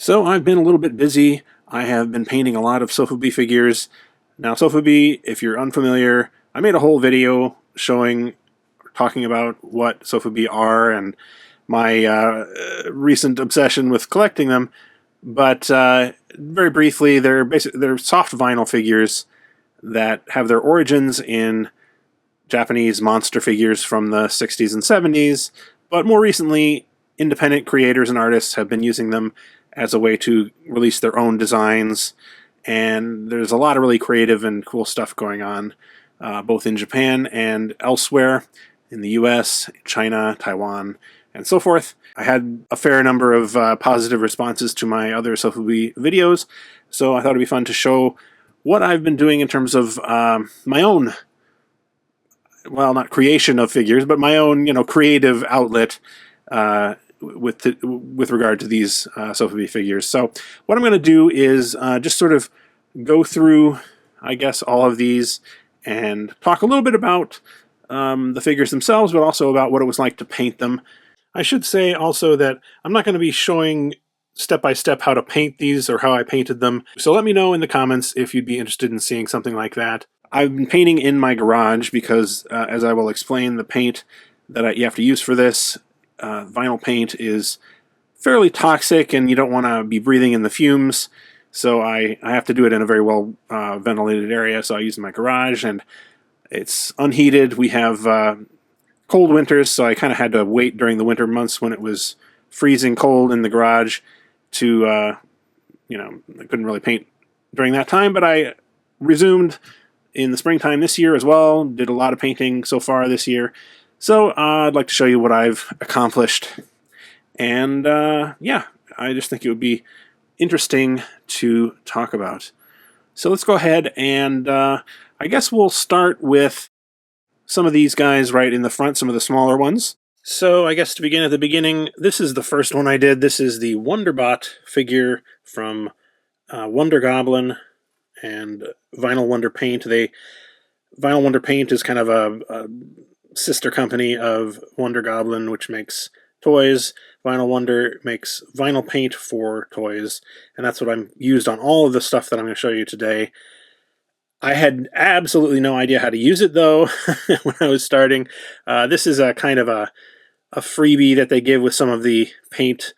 So I've been a little bit busy. I have been painting a lot of sofubi figures. Now sofubi, if you're unfamiliar, I made a whole video talking about what sofubi are and my recent obsession with collecting them. But very briefly, they're soft vinyl figures that have their origins in Japanese monster figures from the 60s and 70s, but more recently, independent creators and artists have been using them as a way to release their own designs, and there's a lot of really creative and cool stuff going on, both in Japan and elsewhere, in the US, China, Taiwan, and so forth. I had a fair number of positive responses to my other sofubi videos, so I thought it'd be fun to show what I've been doing in terms of my own, well, not creation of figures, but my own, creative outlet with regard to these sofubi figures. So what I'm going to do is just sort of go through, I guess, all of these and talk a little bit about the figures themselves, but also about what it was like to paint them. I should say also that I'm not going to be showing step-by-step how to paint these or how I painted them. So let me know in the comments if you'd be interested in seeing something like that. I've been painting in my garage because, as I will explain, the paint that you have to use for this, vinyl paint, is fairly toxic and you don't want to be breathing in the fumes. So I have to do it in a very well ventilated area, so I use my garage, and it's unheated. We have cold winters, so I kind of had to wait during the winter months when it was freezing cold in the garage to, I couldn't really paint during that time, but I resumed in the springtime this year as well. Did a lot of painting so far this year. So I'd like to show you what I've accomplished. And yeah, I just think it would be interesting to talk about. So let's go ahead and I guess we'll start with some of these guys right in the front, some of the smaller ones. So I guess to begin at the beginning, this is the first one I did. This is the Wonderbot figure from Wonder Goblin and Vinyl Wonder Paint. Vinyl Wonder Paint is kind of a sister company of Wonder Goblin, which makes toys. Vinyl Wonder makes vinyl paint for toys, and that's what I'm used on all of the stuff that I'm going to show you today. I had absolutely no idea how to use it, though, when I was starting. This is a kind of a freebie that they give with some of the paint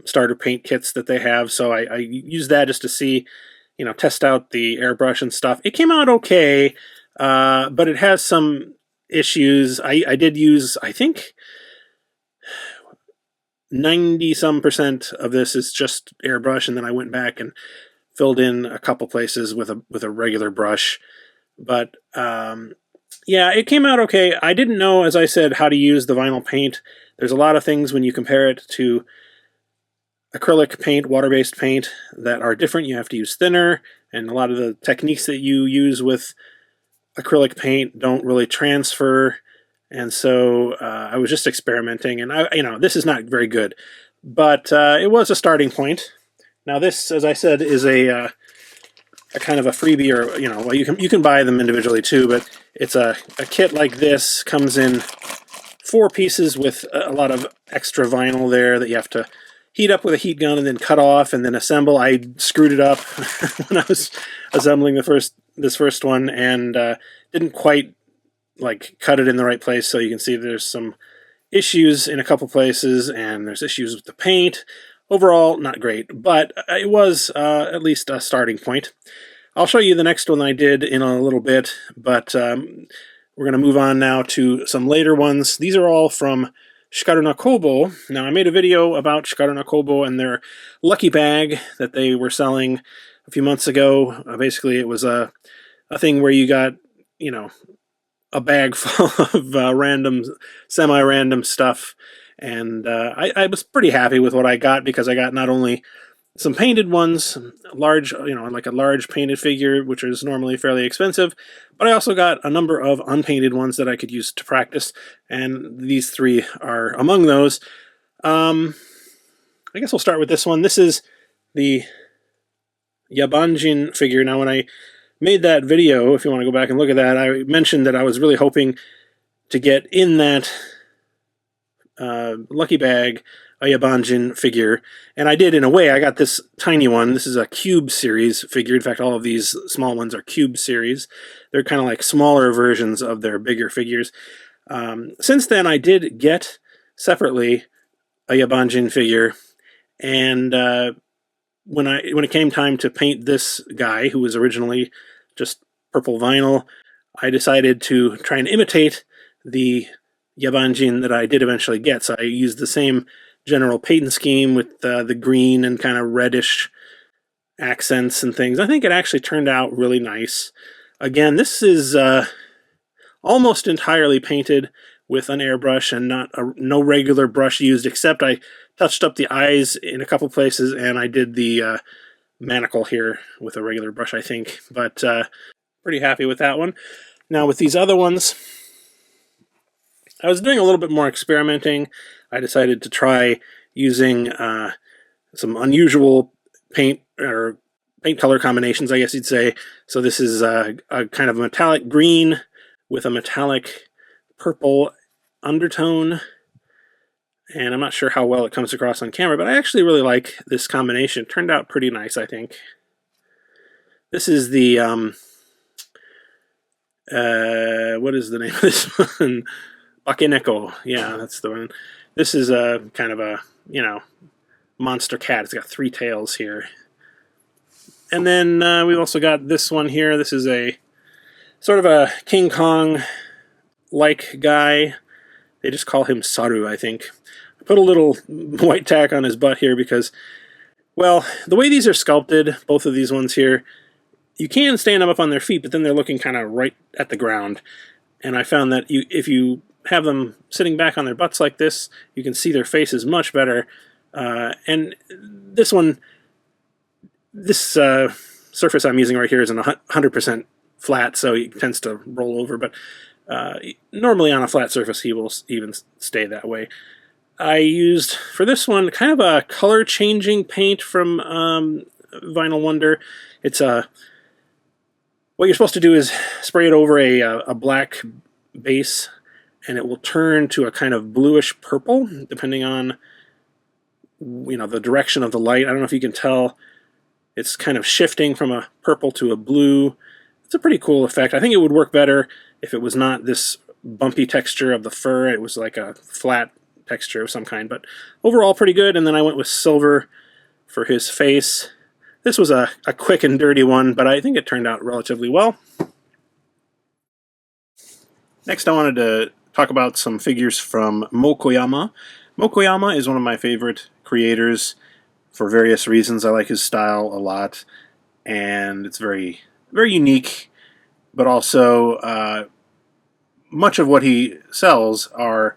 starter paint kits that they have, so I used that just to see, test out the airbrush and stuff. It came out okay, but it has some issues. I did use, I think, 90-some% of this is just airbrush, and then I went back and filled in a couple places with a regular brush. But yeah, it came out okay. I didn't know, as I said, how to use the vinyl paint. There's a lot of things when you compare it to acrylic paint, water-based paint, that are different. You have to use thinner, and a lot of the techniques that you use with acrylic paint don't really transfer. And so I was just experimenting, and this is not very good, but it was a starting point. Now this, as I said, is a kind of a freebie, or well, you can buy them individually too, but it's a kit like this. Comes in 4 pieces with a lot of extra vinyl there that you have to heat up with a heat gun and then cut off and then assemble. I screwed it up when I was assembling this first one, and didn't quite cut it in the right place. So you can see there's some issues in a couple places, and there's issues with the paint. Overall, not great, but it was at least a starting point. I'll show you the next one I did in a little bit, but we're going to move on now to some later ones. These are all from Siccaluna Kobo. Now, I made a video about Siccaluna Kobo and their lucky bag that they were selling a few months ago. Basically, it was a thing where you got, a bag full of random, semi-random stuff. And I was pretty happy with what I got, because I got not only some painted ones, large, like a large painted figure, which is normally fairly expensive, but I also got a number of unpainted ones that I could use to practice, and these 3 are among those. I guess we'll start with this one. This is the Yabanjin figure. Now, when I made that video, if you want to go back and look at that, I mentioned that I was really hoping to get in that lucky bag a Yabanjin figure, and I did in a way. I got this tiny one. This is a cube series figure. In fact, all of these small ones are cube series. They're kind of like smaller versions of their bigger figures. Since then, I did get separately a Yabanjin figure, and when it came time to paint this guy, who was originally just purple vinyl, I decided to try and imitate the Yabanjin that I did eventually get. So I used the same general paint scheme with the green and kind of reddish accents and things. I think it actually turned out really nice. Again, this is almost entirely painted with an airbrush and no regular brush used, except I touched up the eyes in a couple places, and I did the manacle here with a regular brush, I think. But pretty happy with that one. Now with these other ones, I was doing a little bit more experimenting. I decided to try using some unusual paint color combinations, I guess you'd say. So this is a kind of metallic green with a metallic purple undertone. And I'm not sure how well it comes across on camera, but I actually really like this combination. It turned out pretty nice, I think. This is the, what is the name of this one? Bakeneko. Yeah, that's the one. This is a kind of a, monster cat. It's got 3 tails here. And then we've also got this one here. This is a sort of a King Kong-like guy. They just call him Saru, I think. I put a little white tack on his butt here because, well, the way these are sculpted, both of these ones here, you can stand them up on their feet, but then they're looking kind of right at the ground. And I found that if you have them sitting back on their butts like this, you can see their faces much better. And this one, this surface I'm using right here isn't 100% flat, so he tends to roll over, but normally on a flat surface he will even stay that way. I used, for this one, kind of a color-changing paint from Vinyl Wonder. It's what you're supposed to do is spray it over a black base, and it will turn to a kind of bluish purple, depending on the direction of the light. I don't know if you can tell. It's kind of shifting from a purple to a blue. It's a pretty cool effect. I think it would work better if it was not this bumpy texture of the fur. It was like a flat texture of some kind, but overall pretty good. And then I went with silver for his face. This was a quick and dirty one, but I think it turned out relatively well. Next, I wanted to talk about some figures from Moucoyama. Moucoyama is one of my favorite creators for various reasons. I like his style a lot, and it's very, very unique, but also much of what he sells are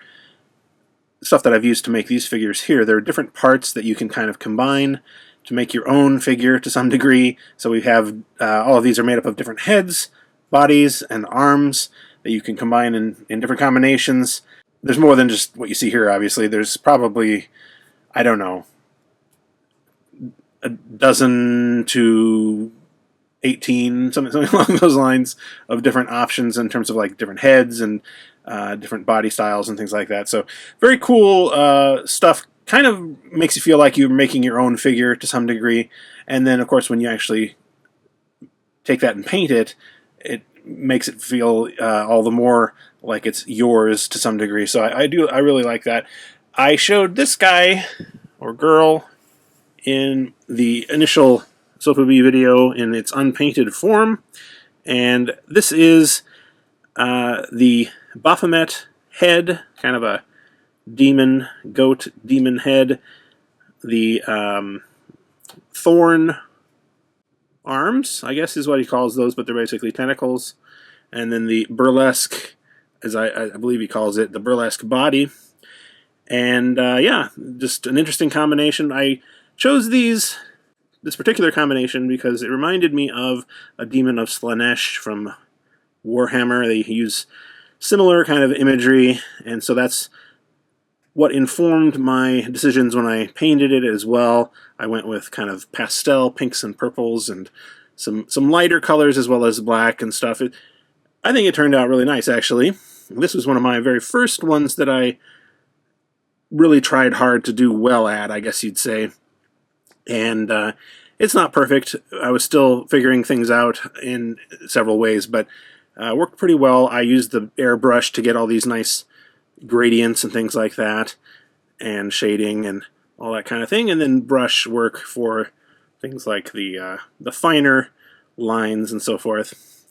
stuff that I've used to make these figures here. There are different parts that you can kind of combine to make your own figure to some degree. So we have, all of these are made up of different heads, bodies, and arms that you can combine in different combinations. There's more than just what you see here, obviously. There's probably, I don't know, a dozen to 18, something along those lines, of different options in terms of like different heads and different body styles and things like that. So very cool stuff. Kind of makes you feel like you're making your own figure to some degree. And then, of course, when you actually take that and paint it, it makes it feel all the more like it's yours to some degree. So I really like that. I showed this guy or girl in the initial sofubi video in its unpainted form, and this is the Baphomet head, kind of a goat demon head, the thorn arms, I guess is what he calls those, but they're basically tentacles, and then the burlesque, as I believe he calls it, the burlesque body. And yeah, just an interesting combination. I chose this particular combination because it reminded me of a demon of Slanesh from Warhammer. They use similar kind of imagery, and so that's what informed my decisions when I painted it as well. I went with kind of pastel pinks and purples and some lighter colors as well as black and stuff. I think it turned out really nice, actually. This was one of my very first ones that I really tried hard to do well at, I guess you'd say. And it's not perfect. I was still figuring things out in several ways, but worked pretty well. I used the airbrush to get all these nice gradients and things like that, and shading and all that kind of thing, and then brush work for things like the finer lines and so forth.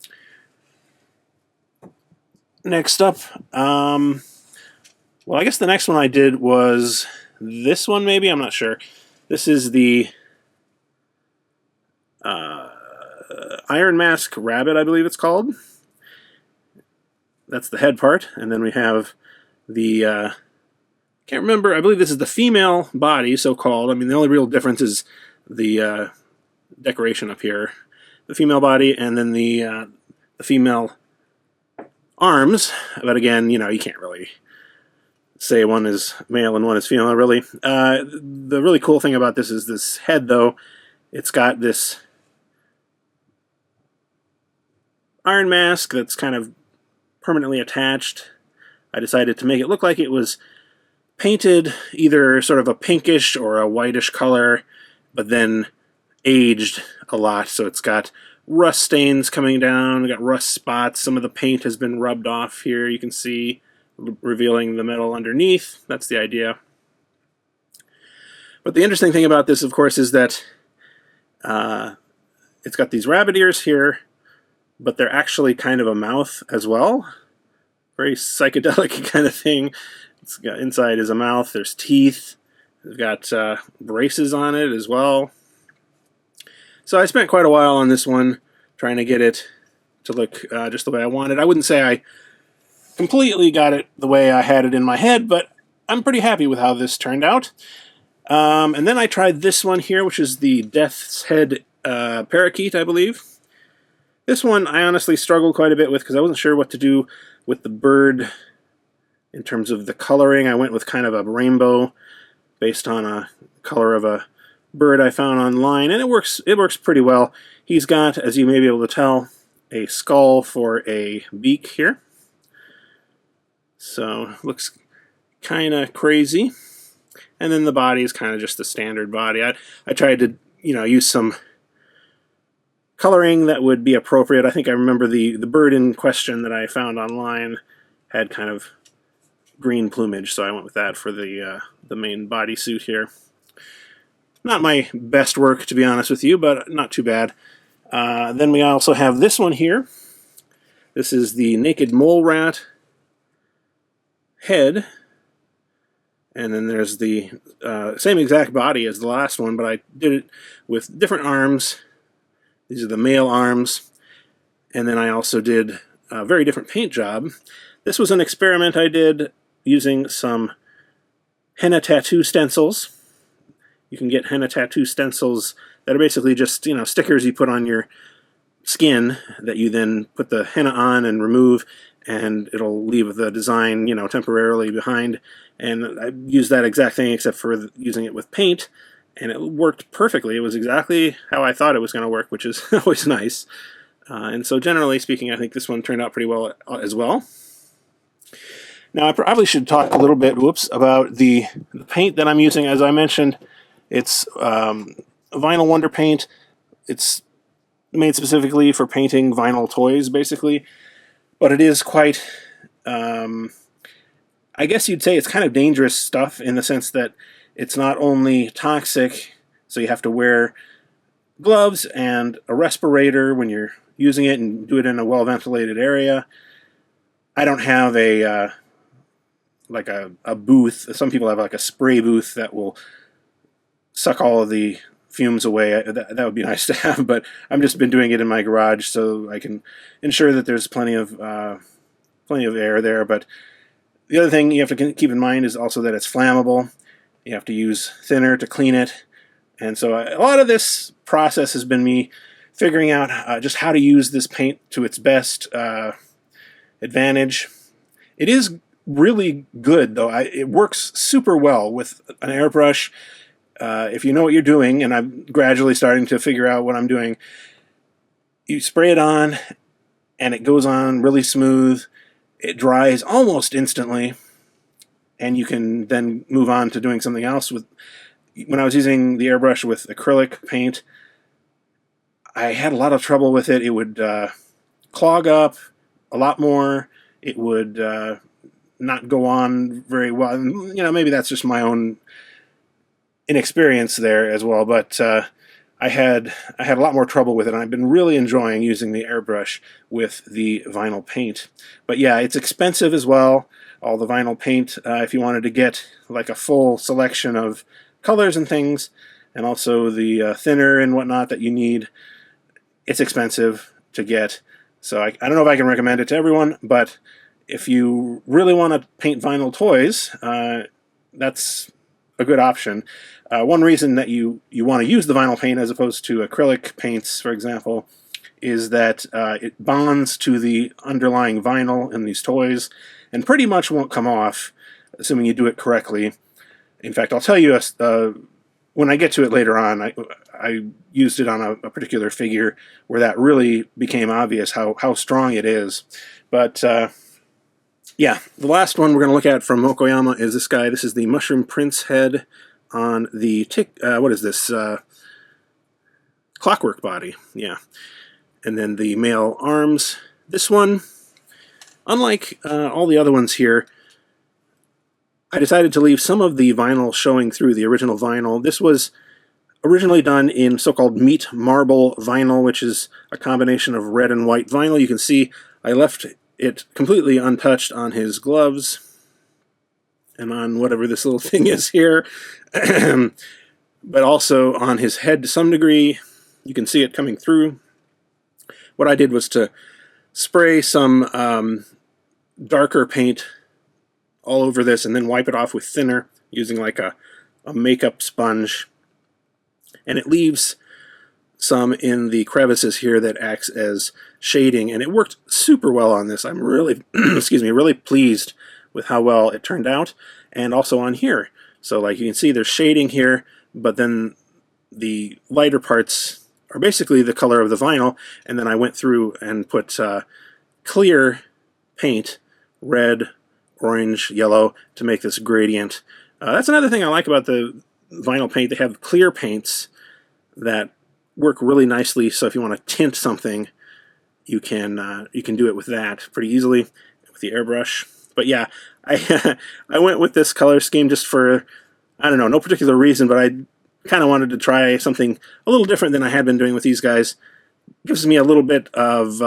Next up, well, I guess the next one I did was this one, maybe? I'm not sure. This is the Iron Mask Rabbit, I believe it's called. That's the head part. And then we have the, can't remember, I believe this is the female body, so-called. I mean, the only real difference is the decoration up here. The female body, and then the female arms. But again, you know, you can't really say one is male and one is female, really. The really cool thing about this is this head, though. It's got this iron mask that's kind of permanently attached. I decided to make it look like it was painted either sort of a pinkish or a whitish color, but then aged a lot. So it's got rust stains coming down, got rust spots. Some of the paint has been rubbed off here, you can see, revealing the metal underneath. That's the idea. But the interesting thing about this, of course, is that it's got these rabbit ears here, but they're actually kind of a mouth as well. Very psychedelic kind of thing. It's got, inside is a mouth, there's teeth, it's got braces on it as well. So I spent quite a while on this one, trying to get it to look just the way I wanted. I wouldn't say I completely got it the way I had it in my head, but I'm pretty happy with how this turned out. And then I tried this one here, which is the Death's Head parakeet, I believe. This one I honestly struggled quite a bit with because I wasn't sure what to do with the bird in terms of the coloring. I went with kind of a rainbow based on a color of a bird I found online, and it works pretty well. He's got, as you may be able to tell, a skull for a beak here. So looks kind of crazy. And then the body is kind of just a standard body. I tried to, you know, use some coloring that would be appropriate. I think I remember the bird in question that I found online had kind of green plumage, so I went with that for the main bodysuit here. Not my best work, to be honest with you, but not too bad. Then we also have this one here. This is the naked mole rat head. And then there's the same exact body as the last one, but I did it with different arms. These are the male arms. And then I also did a very different paint job. This was an experiment I did using some henna tattoo stencils. You can get henna tattoo stencils that are basically just, you know, stickers you put on your skin that you then put the henna on and remove, and it'll leave the design, you know, temporarily behind. And I used that exact thing except for using it with paint, and it worked perfectly. It was exactly how I thought it was going to work, which is always nice. And so generally speaking, I think this one turned out pretty well as well. Now I probably should talk a little bit, about the paint that I'm using. As I mentioned, it's vinyl wonder paint. It's made specifically for painting vinyl toys, basically. But it is quite, I guess you'd say it's kind of dangerous stuff in the sense that it's not only toxic, so you have to wear gloves and a respirator when you're using it and do it in a well-ventilated area. I don't have a like a booth. Some people have like a spray booth that will suck all of the fumes away. That would be nice to have, but I've just been doing it in my garage so I can ensure that there's plenty of air there. But the other thing you have to keep in mind is also that it's flammable. You have to use thinner to clean it. And so a lot of this process has been me figuring out just how to use this paint to its best advantage. It is really good, though. It works super well with an airbrush. If you know what you're doing, and I'm gradually starting to figure out what I'm doing, you spray it on, and it goes on really smooth. It dries almost instantly, and you can then move on to doing something else. When I was using the airbrush with acrylic paint, I had a lot of trouble with it. It would clog up a lot more. It would not go on very well. And, maybe that's just my own inexperience there as well. But I had a lot more trouble with it, and I've been really enjoying using the airbrush with the vinyl paint. But yeah, it's expensive as well. All the vinyl paint, if you wanted to get like a full selection of colors and things, and also the thinner and whatnot that you need, it's expensive to get. So I don't know if I can recommend it to everyone, but if you really want to paint vinyl toys, that's a good option. One reason that you want to use the vinyl paint as opposed to acrylic paints, for example, is that it bonds to the underlying vinyl in these toys and pretty much won't come off, assuming you do it correctly. In fact, I'll tell you, when I get to it later on, I used it on a particular figure where that really became obvious how strong it is. But yeah, the last one we're going to look at from Moucoyama is this guy. This is the Mushroom Prince head on the what is this? Clockwork body. Yeah. And then the male arms. This one, unlike all the other ones here, I decided to leave some of the vinyl showing through, the original vinyl. This was originally done in so-called meat marble vinyl, which is a combination of red and white vinyl. You can see I left it completely untouched on his gloves and on whatever this little thing is here, but also on his head to some degree. You can see it coming through. What I did was to spray some darker paint all over this and then wipe it off with thinner using like a makeup sponge, and it leaves some in the crevices here that acts as shading, and it worked super well on this. I'm really excuse me, really pleased with how well it turned out, and also on here. So like you can see there's shading here, but then the lighter parts are basically the color of the vinyl, and then I went through and put clear paint, red, orange, yellow, to make this gradient. That's another thing I like about the vinyl paint. They have clear paints that work really nicely, so if you want to tint something, you can do it with that pretty easily with the airbrush. But yeah, I went with this color scheme just for, I don't know, no particular reason, but I kind of wanted to try something a little different than I had been doing with these guys. Gives me a little bit of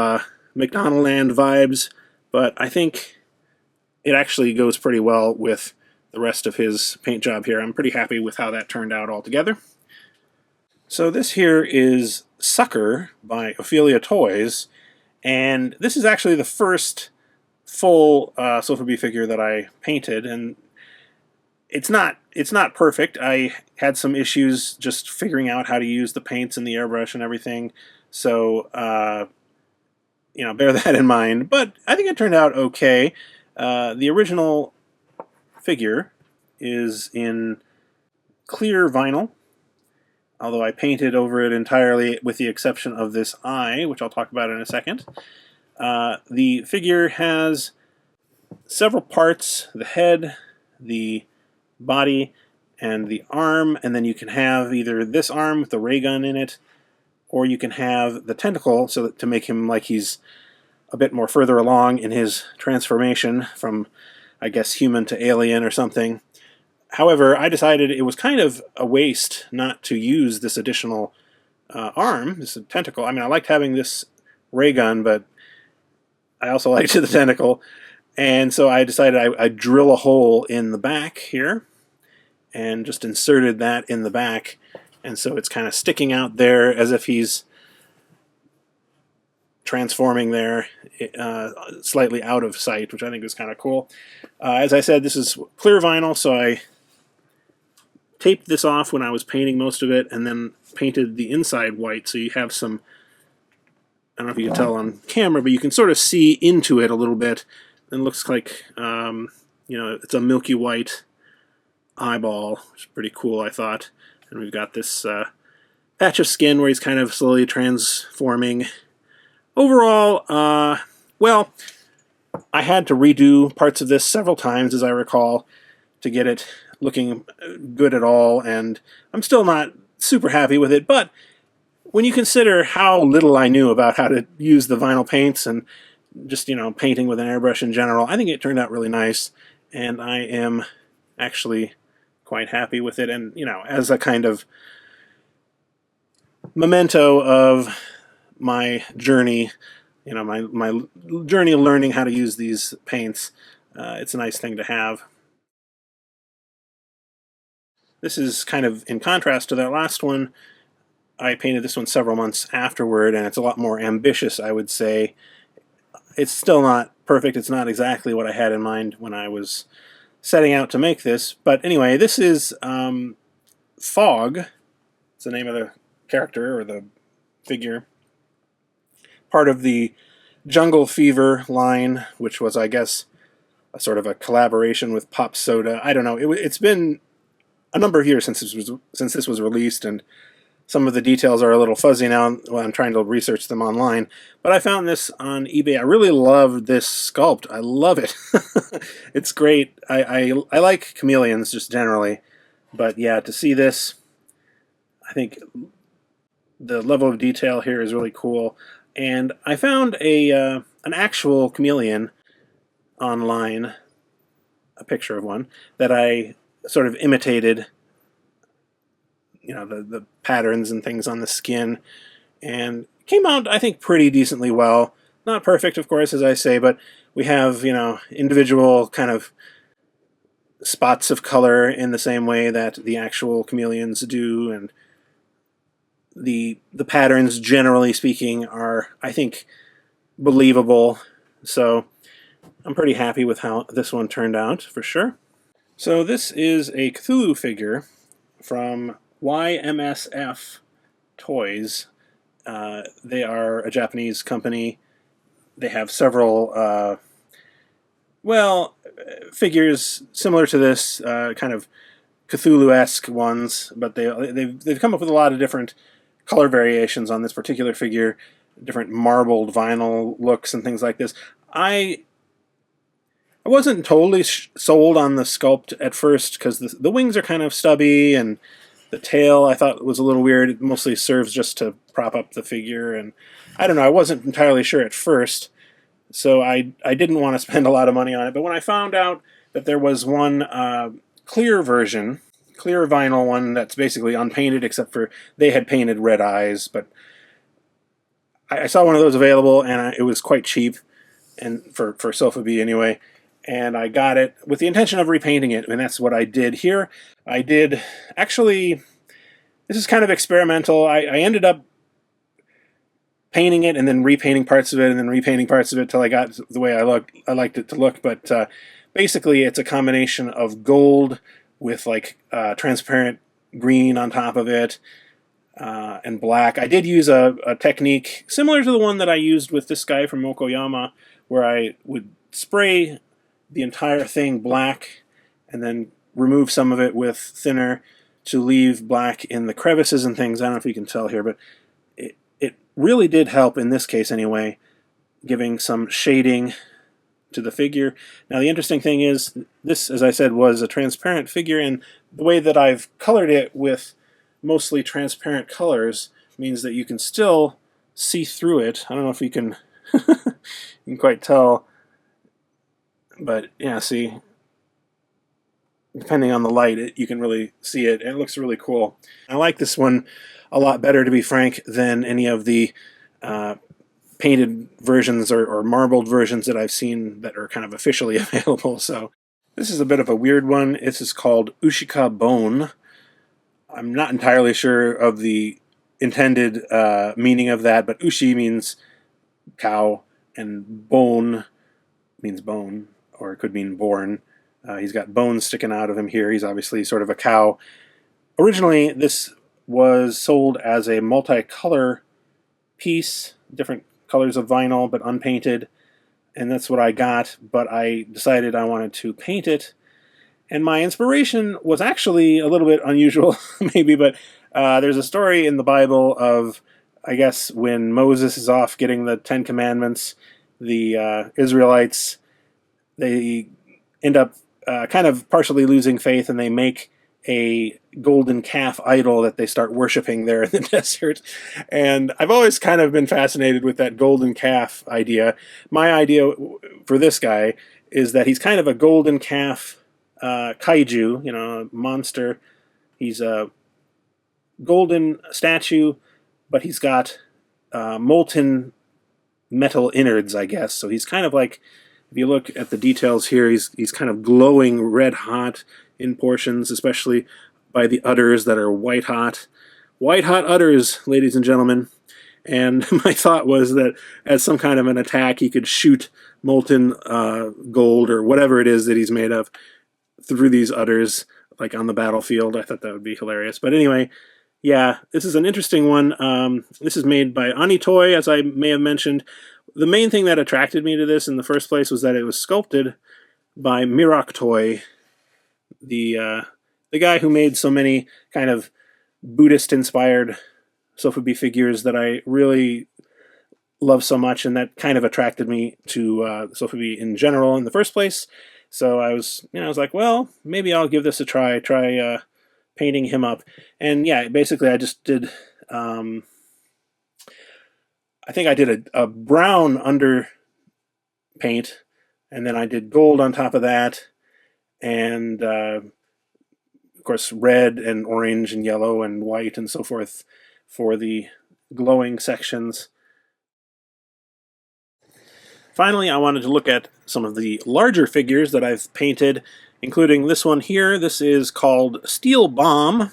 McDonaldland vibes, but I think it actually goes pretty well with the rest of his paint job here. I'm pretty happy with how that turned out altogether. So this here is Sucker by Ophelia Toys, and this is actually the first full sofubi figure that I painted, and it's not perfect. I had some issues just figuring out how to use the paints and the airbrush and everything, so bear that in mind. But I think it turned out okay. The original figure is in clear vinyl, although I painted over it entirely with the exception of this eye, which I'll talk about in a second. The figure has several parts: the head, the body, and the arm, and then you can have either this arm with the ray gun in it, or you can have the tentacle, so that to make him like he's a bit more further along in his transformation from, I guess, human to alien or something. However, I decided it was kind of a waste not to use this additional arm, this tentacle. I mean, I liked having this ray gun, but I also liked the tentacle. And so I decided I'd drill a hole in the back here and just inserted that in the back. And so it's kind of sticking out there as if he's transforming there, slightly out of sight, which I think is kind of cool. As I said, this is clear vinyl, so I taped this off when I was painting most of it, and then painted the inside white, so you have some, I don't know if you can tell on camera, but you can sort of see into it a little bit. It looks like, it's a milky white eyeball, which is pretty cool, I thought. And we've got this patch of skin where he's kind of slowly transforming. Overall, well, I had to redo parts of this several times, as I recall. to get it looking good at all, and I'm still not super happy with it, but when you consider how little I knew about how to use the vinyl paints and just, painting with an airbrush in general, I think it turned out really nice, and I am actually quite happy with it. And, as a kind of memento of my journey, my journey of learning how to use these paints, it's a nice thing to have. This is kind of in contrast to that last one. I painted this one several months afterward, and it's a lot more ambitious, I would say. It's still not perfect. It's not exactly what I had in mind when I was setting out to make this. But anyway, this is Fog. It's the name of the character, or the figure. Part of the Jungle Fever line, which was, I guess, a sort of a collaboration with Pop Soda. I don't know. It's been a number of years since this was released, and some of the details are a little fuzzy now when I'm trying to research them online. But I found this on eBay. I really love this sculpt. I love it. It's great. I like chameleons just generally. But yeah, to see this, I think the level of detail here is really cool. And I found an actual chameleon online, a picture of one, that I sort of imitated, the patterns and things on the skin, and came out, I think, pretty decently well. Not perfect, of course, as I say, but we have, individual kind of spots of color in the same way that the actual chameleons do, and the patterns, generally speaking, are, I think, believable. So I'm pretty happy with how this one turned out, for sure. So this is a Cthulhu figure from YMSF Toys. They are a Japanese company. They have several, figures similar to this, kind of Cthulhu-esque ones, but they've come up with a lot of different color variations on this particular figure, different marbled vinyl looks and things like this. I wasn't totally sold on the sculpt at first, because the wings are kind of stubby, and the tail I thought was a little weird. It mostly serves just to prop up the figure, and I don't know, I wasn't entirely sure at first, so I didn't want to spend a lot of money on it. But when I found out that there was one clear version, clear vinyl one that's basically unpainted, except for they had painted red eyes, but I saw one of those available, and it was quite cheap, and for sofubi anyway. And I got it with the intention of repainting it, and that's what I did here. I did, actually, this is kind of experimental. I ended up painting it and then repainting parts of it and then repainting parts of it till I got the way I liked it to look. But basically it's a combination of gold with like transparent green on top of it, and black. I did use a technique similar to the one that I used with this guy from Moucoyama, where I would spray the entire thing black and then remove some of it with thinner to leave black in the crevices and things. I don't know if you can tell here, but it really did help in this case anyway, giving some shading to the figure. Now the interesting thing is, this, as I said, was a transparent figure, and the way that I've colored it with mostly transparent colors means that you can still see through it. I don't know if you can, you can quite tell, but yeah, see, depending on the light, you can really see it, and it looks really cool. I like this one a lot better, to be frank, than any of the painted versions or marbled versions that I've seen that are kind of officially available. So this is a bit of a weird one. This is called Ushika Bone. I'm not entirely sure of the intended meaning of that, but Ushi means cow, and bone means bone, or it could mean born. He's got bones sticking out of him here. He's obviously sort of a cow. Originally, this was sold as a multicolor piece, different colors of vinyl, but unpainted, and that's what I got, but I decided I wanted to paint it. And my inspiration was actually a little bit unusual, maybe, but there's a story in the Bible of, I guess, when Moses is off getting the Ten Commandments, the Israelites, they end up kind of partially losing faith, and they make a golden calf idol that they start worshiping there in the desert. And I've always kind of been fascinated with that golden calf idea. My idea for this guy is that he's kind of a golden calf kaiju, a monster. He's a golden statue, but he's got molten metal innards, I guess. So he's kind of like, if you look at the details here, he's kind of glowing red hot in portions, especially by the udders that are white hot. White hot udders, ladies and gentlemen. And my thought was that as some kind of an attack, he could shoot molten gold or whatever it is that he's made of through these udders, like on the battlefield. I thought that would be hilarious. But anyway, yeah, this is an interesting one. This is made by Anitoy, as I may have mentioned. The main thing that attracted me to this in the first place was that it was sculpted by Moucoyama, the guy who made so many kind of Buddhist-inspired sofubi figures that I really love so much, and that kind of attracted me to sofubi in general in the first place. So I was like, well, maybe I'll give this a try. Try painting him up, and yeah, basically I just did. I think I did a brown under paint, and then I did gold on top of that, and of course red and orange and yellow and white and so forth for the glowing sections. Finally, I wanted to look at some of the larger figures that I've painted, including this one here. This is called Steel Bomb,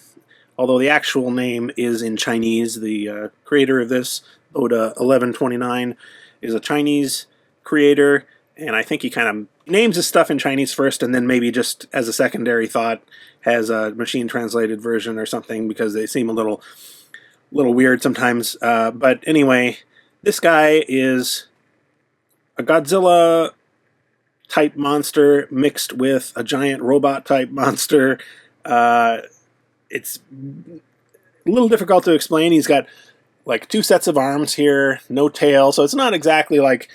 although the actual name is in Chinese. The creator of this, Boda 1129, is a Chinese creator, and I think he kind of names his stuff in Chinese first, and then maybe just as a secondary thought has a machine-translated version or something, because they seem a little weird sometimes. But anyway, this guy is a Godzilla-type monster mixed with a giant robot-type monster. It's a little difficult to explain. He's got like 2 sets of arms here, no tail, so it's not exactly like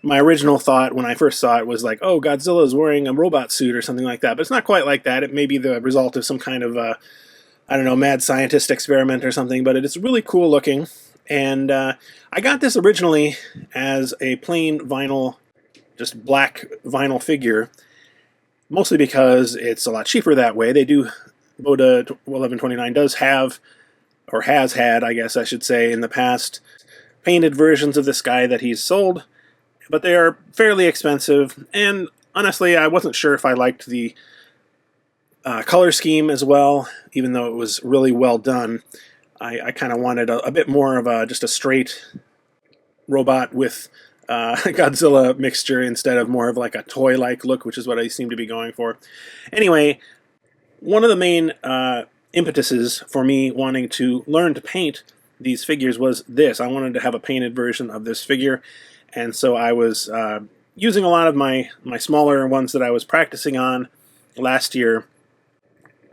my original thought when I first saw it was like, oh, Godzilla's wearing a robot suit or something like that, but it's not quite like that. It may be the result of some kind of, I don't know, mad scientist experiment or something, but it's really cool looking. And I got this originally as a plain vinyl, just black vinyl figure, mostly because it's a lot cheaper that way. They do, Boda 1129 does have, or has had, I guess I should say, in the past, painted versions of this guy that he's sold, but they are fairly expensive, and honestly, I wasn't sure if I liked the color scheme as well, even though it was really well done. I kind of wanted a bit more of just a straight robot with Godzilla mixture instead of more of like a toy-like look, which is what I seem to be going for. Anyway, one of the main impetuses for me wanting to learn to paint these figures was this. I wanted to have a painted version of this figure, and so I was using a lot of my smaller ones that I was practicing on last year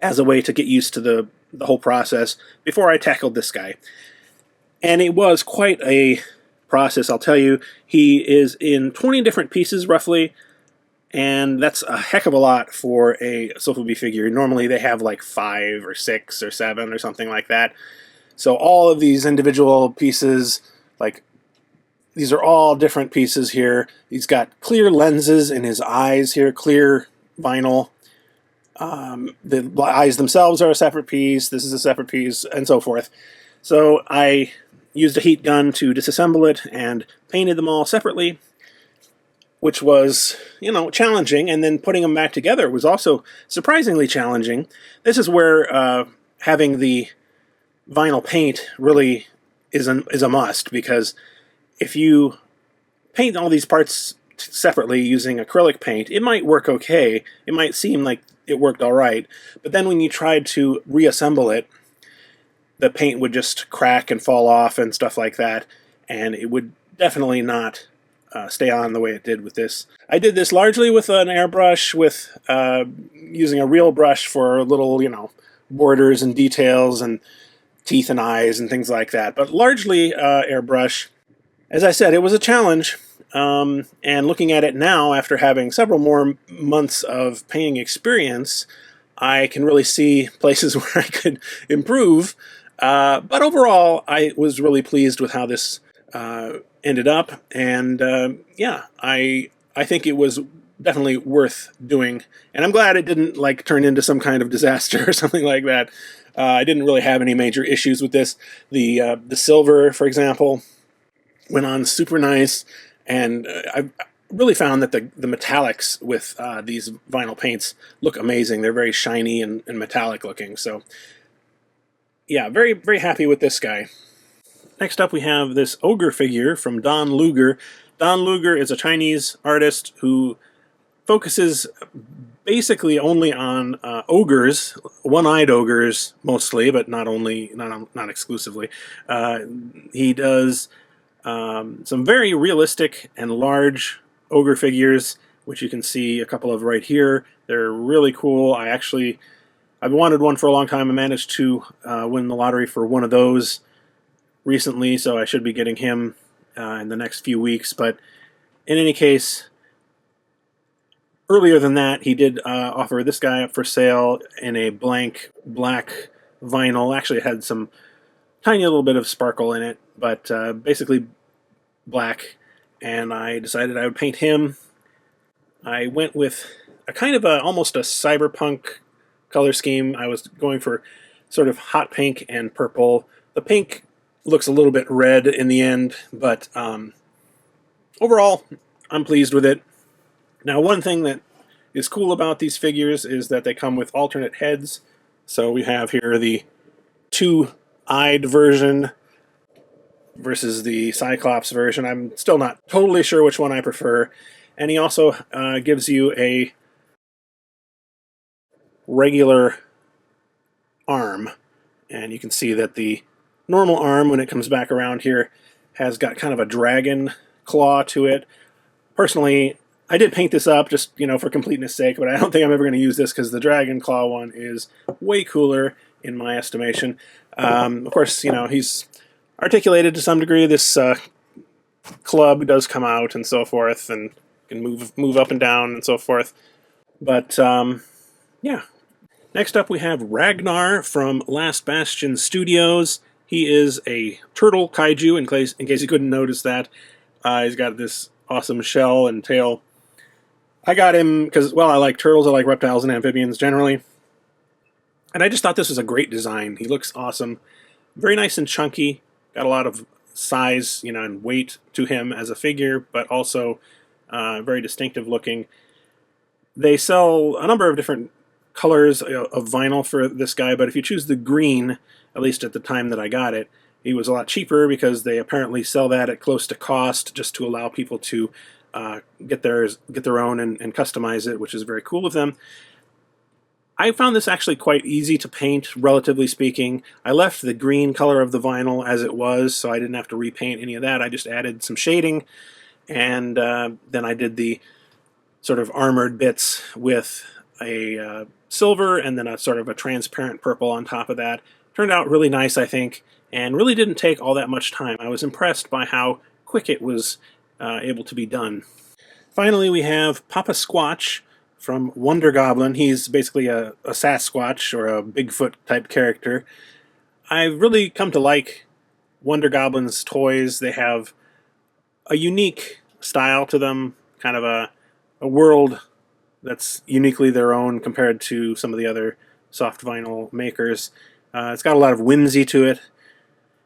as a way to get used to the whole process before I tackled this guy. And it was quite a process, I'll tell you. He is in 20 different pieces, roughly, and that's a heck of a lot for a sofubi figure. Normally they have like 5 or 6 or 7 or something like that. So all of these individual pieces, like, these are all different pieces here. He's got clear lenses in his eyes here, clear vinyl. The eyes themselves are a separate piece, this is a separate piece, and so forth. So I used a heat gun to disassemble it and painted them all separately, which was, challenging, and then putting them back together was also surprisingly challenging. This is where having the vinyl paint really is a must, because if you paint all these parts separately using acrylic paint, it might work okay. It might seem like it worked all right, but then when you tried to reassemble it, the paint would just crack and fall off and stuff like that, and it would definitely not stay on the way it did with this. I did this largely with an airbrush, with using a real brush for little, borders and details and teeth and eyes and things like that, but largely airbrush. As I said, it was a challenge, and looking at it now, after having several more months of painting experience, I can really see places where I could improve. But overall, I was really pleased with how this ended up, and yeah, I think it was definitely worth doing, and I'm glad it didn't like turn into some kind of disaster or something like that. I didn't really have any major issues with this. The silver, for example, went on super nice, and I really found that the metallics with these vinyl paints look amazing. They're very shiny and metallic looking. So yeah, very, very happy with this guy. Next up we have this ogre figure from Don Luger. Don Luger is a Chinese artist who focuses basically only on ogres, one-eyed ogres mostly, but not exclusively. He does some very realistic and large ogre figures, which you can see a couple of right here. They're really cool. I've wanted one for a long time. I managed to win the lottery for one of those recently, so I should be getting him in the next few weeks. But in any case, earlier than that, he did offer this guy up for sale in a blank black vinyl. Actually, it had some tiny little bit of sparkle in it, but basically black. And I decided I would paint him. I went with a kind of almost a cyberpunk color scheme. I was going for sort of hot pink and purple. The pink looks a little bit red in the end, but overall, I'm pleased with it. Now, one thing that is cool about these figures is that they come with alternate heads. So we have here the two-eyed version versus the Cyclops version. I'm still not totally sure which one I prefer. And he also gives you a regular arm. And you can see that the normal arm, when it comes back around here, has got kind of a dragon claw to it. Personally, I did paint this up just, for completeness sake, but I don't think I'm ever going to use this because the dragon claw one is way cooler in my estimation. Of course, he's articulated to some degree. This club does come out and so forth, and can move up and down and so forth. But yeah. Next up, we have Ragnar from Last Bastion Studios. He is a turtle kaiju, in case you couldn't notice that. He's got this awesome shell and tail. I got him because, well, I like turtles, I like reptiles and amphibians generally. And I just thought this was a great design. He looks awesome. Very nice and chunky. Got a lot of size, and weight to him as a figure, but also very distinctive looking. They sell a number of different colors of vinyl for this guy, but if you choose the green, at least at the time that I got it, he was a lot cheaper because they apparently sell that at close to cost just to allow people to get their own and customize it, which is very cool of them. I found this actually quite easy to paint, relatively speaking. I left the green color of the vinyl as it was, so I didn't have to repaint any of that. I just added some shading, and then I did the sort of armored bits with a silver and then a sort of a transparent purple on top of that. Turned out really nice, I think, and really didn't take all that much time. I was impressed by how quick it was able to be done. Finally, we have Papa Squatch from Wonder Goblin. He's basically a Sasquatch or a Bigfoot type character. I've really come to like Wonder Goblin's toys. They have a unique style to them, kind of a world that's uniquely their own compared to some of the other soft vinyl makers. It's got a lot of whimsy to it,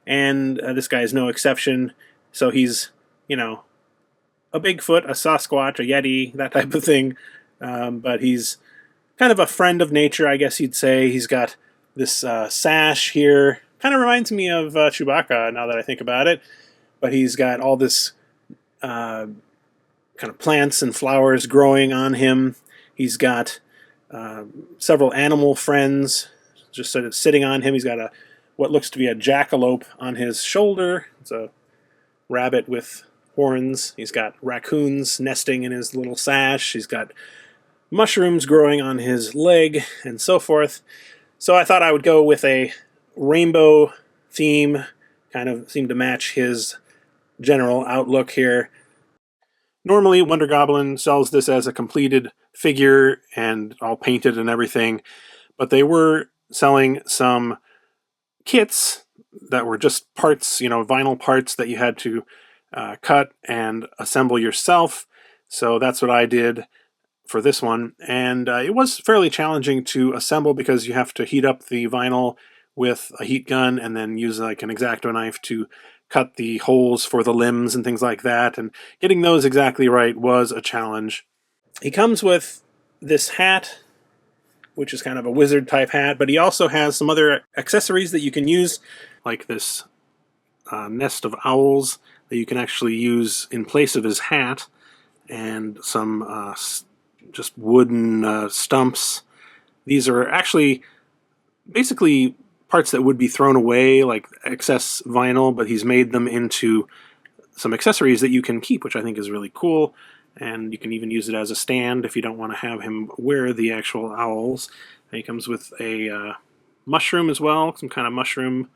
and this guy is no exception. So he's, a Bigfoot, a Sasquatch, a Yeti, that type of thing. But he's kind of a friend of nature, I guess you'd say. He's got this sash here. Kind of reminds me of Chewbacca, now that I think about it. But he's got all this kind of plants and flowers growing on him. He's got several animal friends just sort of sitting on him. He's got what looks to be a jackalope on his shoulder. It's a rabbit with horns. He's got raccoons nesting in his little sash. He's got mushrooms growing on his leg, and so forth. So I thought I would go with a rainbow theme, kind of seemed to match his general outlook here. Normally, Wonder Goblin sells this as a completed figure and all painted and everything, but they were selling some kits that were just parts, vinyl parts that you had to cut and assemble yourself. So that's what I did for this one, and it was fairly challenging to assemble because you have to heat up the vinyl with a heat gun and then use like an X-Acto knife to cut the holes for the limbs and things like that, and getting those exactly right was a challenge. He comes with this hat, which is kind of a wizard type hat, but he also has some other accessories that you can use, like this nest of owls that you can actually use in place of his hat, and some just wooden stumps. These are actually basically parts that would be thrown away, like excess vinyl, but he's made them into some accessories that you can keep, which I think is really cool. And you can even use it as a stand if you don't want to have him wear the actual owls. And he comes with a mushroom as well, some kind of mushroom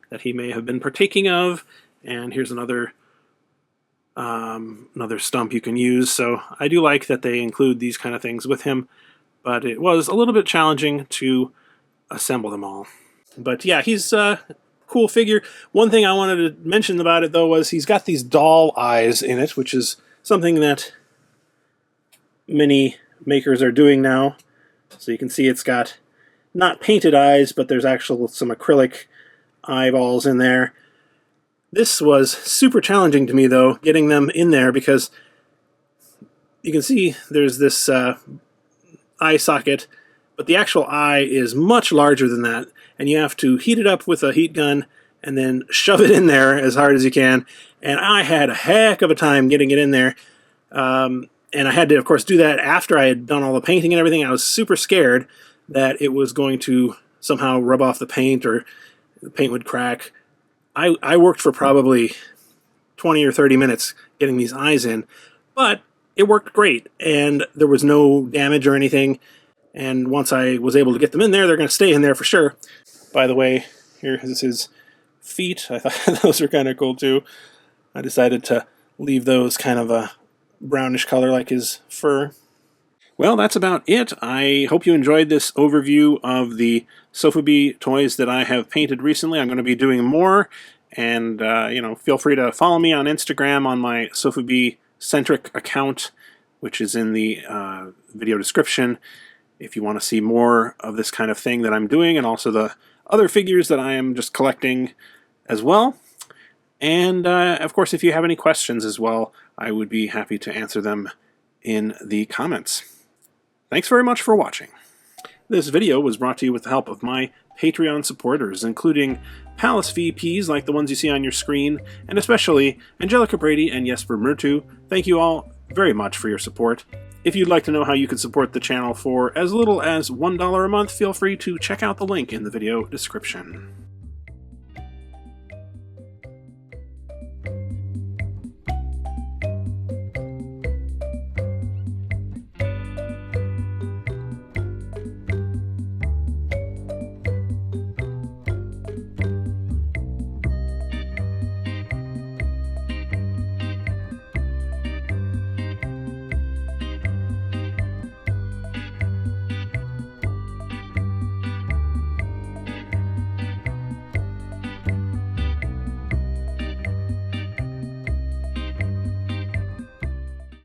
that he may have been partaking of. And here's another stump you can use. So I do like that they include these kind of things with him, but it was a little bit challenging to assemble them all. But yeah, he's a cool figure. One thing I wanted to mention about it, though, was he's got these doll eyes in it, which is something that many makers are doing now. So you can see it's got not painted eyes, but there's actual some acrylic eyeballs in there. This was super challenging to me, though, getting them in there, because you can see there's this eye socket, but the actual eye is much larger than that, and you have to heat it up with a heat gun and then shove it in there as hard as you can. And I had a heck of a time getting it in there. And I had to, of course, do that after I had done all the painting and everything. I was super scared that it was going to somehow rub off the paint or the paint would crack. I worked for probably 20 or 30 minutes getting these eyes in, but it worked great, and there was no damage or anything. And once I was able to get them in there, they're going to stay in there for sure. By the way, here is his feet. I thought those were kind of cool too. I decided to leave those kind of a brownish color like his fur. Well, that's about it. I hope you enjoyed this overview of the sofubi toys that I have painted recently. I'm going to be doing more, and feel free to follow me on Instagram on my sofubi-centric account, which is in the video description, if you want to see more of this kind of thing that I'm doing, and also the other figures that I am just collecting as well. And, of course, if you have any questions as well, I would be happy to answer them in the comments. Thanks very much for watching. This video was brought to you with the help of my Patreon supporters, including Palace VPs like the ones you see on your screen, and especially Angelica Brady and Jesper Murtu. Thank you all very much for your support. If you'd like to know how you can support the channel for as little as $1 a month, feel free to check out the link in the video description.